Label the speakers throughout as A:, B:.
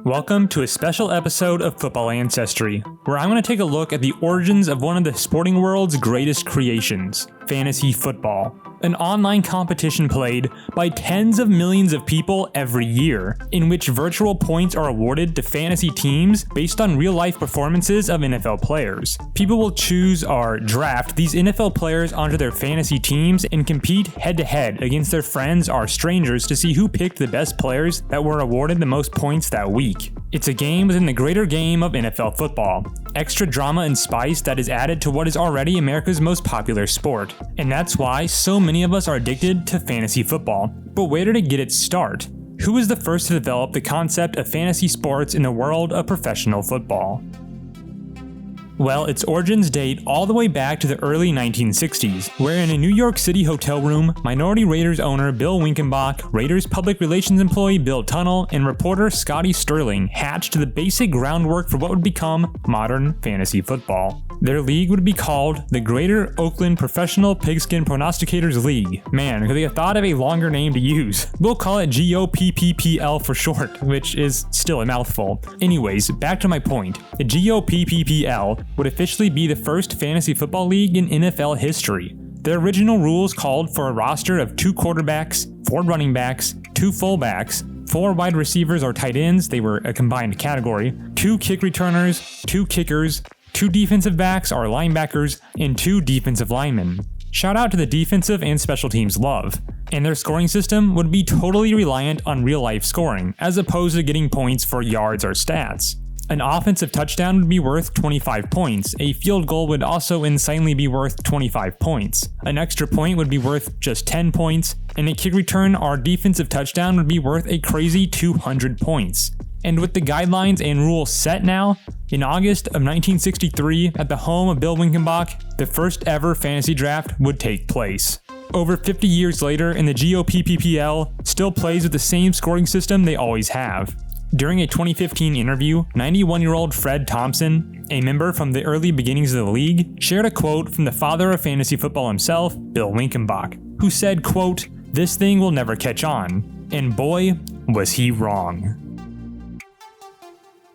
A: Welcome to a special episode of Football Ancestry, where I'm going to take a look at the origins of one of the sporting world's greatest creations, fantasy football. An online competition played by tens of millions of people every year, in which virtual points are awarded to fantasy teams based on real-life performances of NFL players. People will choose or draft these NFL players onto their fantasy teams and compete head-to-head against their friends or strangers to see who picked the best players that were awarded the most points that week. It's a game within the greater game of NFL football. Extra drama and spice that is added to what is already America's most popular sport. And that's why so many of us are addicted to fantasy football. But where did it get its start? Who was the first to develop the concept of fantasy sports in the world of professional football? Well, its origins date all the way back to the early 1960s, where in a New York City hotel room, minority Raiders owner Bill Winkenbach, Raiders public relations employee Bill Tunnell, and reporter Scotty Sterling hatched the basic groundwork for what would become modern fantasy football. Their league would be called the Greater Oakland Professional Pigskin Prognosticators League. Man, could they have thought of a longer name to use? We'll call it GOPPPL for short, which is still a mouthful. Anyways, back to my point. The GOPPPL would officially be the first fantasy football league in NFL history. The original rules called for a roster of 2 quarterbacks, 4 running backs, 2 fullbacks, 4 wide receivers or tight ends, they were a combined category, 2 kick returners, 2 kickers, 2 defensive backs or linebackers, and 2 defensive linemen. Shout out to the defensive and special teams love. And their scoring system would be totally reliant on real-life scoring, as opposed to getting points for yards or stats. An offensive touchdown would be worth 25 points, a field goal would also insanely be worth 25 points, an extra point would be worth just 10 points, and a kick return or defensive touchdown would be worth a crazy 200 points. And with the guidelines and rules set now, in August of 1963, at the home of Bill Winkenbach, the first ever fantasy draft would take place. Over 50 years later, and the GOPPPL still plays with the same scoring system they always have. During a 2015 interview, 91-year-old Fred Thompson, a member from the early beginnings of the league, shared a quote from the father of fantasy football himself, Bill Winkenbach, who said, quote, "This thing will never catch on." And boy, was he wrong.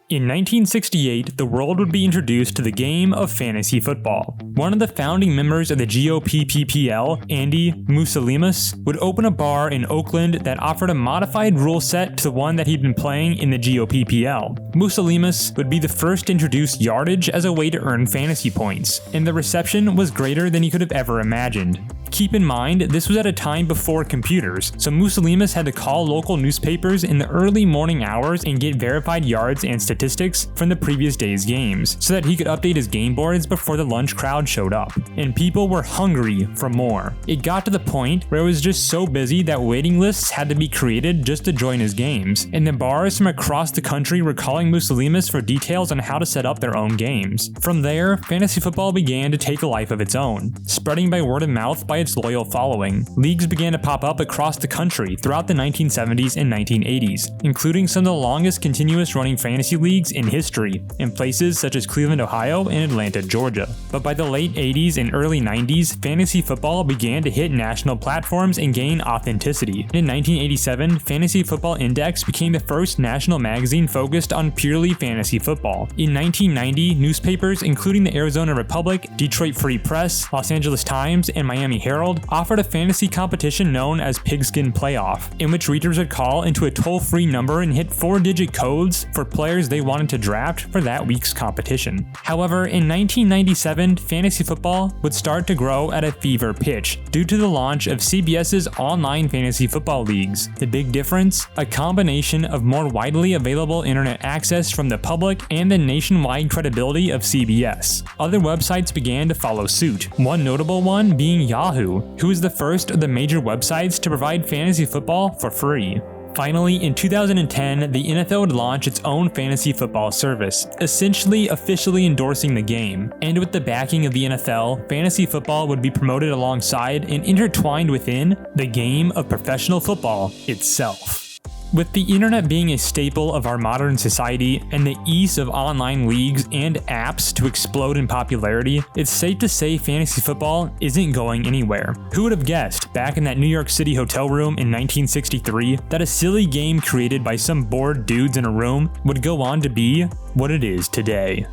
A: In 1968, the world would be introduced to the game of fantasy football. One of the founding members of the GOPPPL, Andy Mousalimas, would open a bar in Oakland that offered a modified rule set to the one that he'd been playing in the GOPPL. Mousalimas would be the first to introduce yardage as a way to earn fantasy points, and the reception was greater than he could have ever imagined. Keep in mind, this was at a time before computers, so Mousalimas had to call local newspapers in the early morning hours and get verified yards and statistics from the previous day's games, so that he could update his game boards before the lunch crowd showed up. And people were hungry for more. It got to the point where it was just so busy that waiting lists had to be created just to join his games, and the bars from across the country were calling Mousalimas for details on how to set up their own games. From there, fantasy football began to take a life of its own, spreading by word of mouth by its loyal following. Leagues began to pop up across the country throughout the 1970s and 1980s, including some of the longest continuous running fantasy leagues in history, in places such as Cleveland, Ohio, and Atlanta, Georgia. But by the late 80s and early 90s, fantasy football began to hit national platforms and gain authenticity. In 1987, Fantasy Football Index became the first national magazine focused on purely fantasy football. In 1990, newspapers including the Arizona Republic, Detroit Free Press, Los Angeles Times, and Miami Herald offered a fantasy competition known as Pigskin Playoff, in which readers would call into a toll-free number and hit 4-digit codes for players they wanted to draft for that week's competition. However, in 1997, fantasy football would start to grow at a fever pitch due to the launch of CBS's online fantasy football leagues. The big difference? A combination of more widely available internet access from the public and the nationwide credibility of CBS. Other websites began to follow suit, one notable one being Yahoo, who was the first of the major websites to provide fantasy football for free. Finally, in 2010, the NFL would launch its own fantasy football service, essentially officially endorsing the game. And with the backing of the NFL, fantasy football would be promoted alongside and intertwined within the game of professional football itself. With the internet being a staple of our modern society and the ease of online leagues and apps to explode in popularity, it's safe to say fantasy football isn't going anywhere. Who would have guessed, back in that New York City hotel room in 1963, that a silly game created by some bored dudes in a room would go on to be what it is today?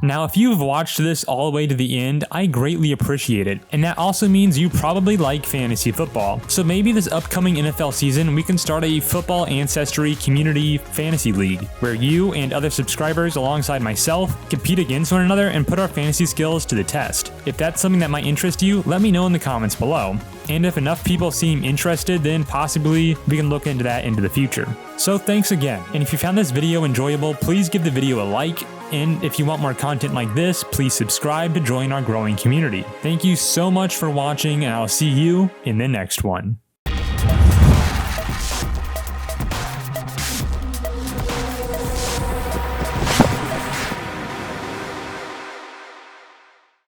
A: Now, if you've watched this all the way to the end, I greatly appreciate it, and that also means you probably like fantasy football. So maybe this upcoming NFL season we can start a football ancestry community fantasy league, where you and other subscribers alongside myself compete against one another and put our fantasy skills to the test. If that's something that might interest you, let me know in the comments below. And if enough people seem interested, then possibly we can look into that into the future. So thanks again, and if you found this video enjoyable, please give the video a like, and if you want more content like this, please subscribe to join our growing community. Thank you so much for watching, and I'll see you in the next one.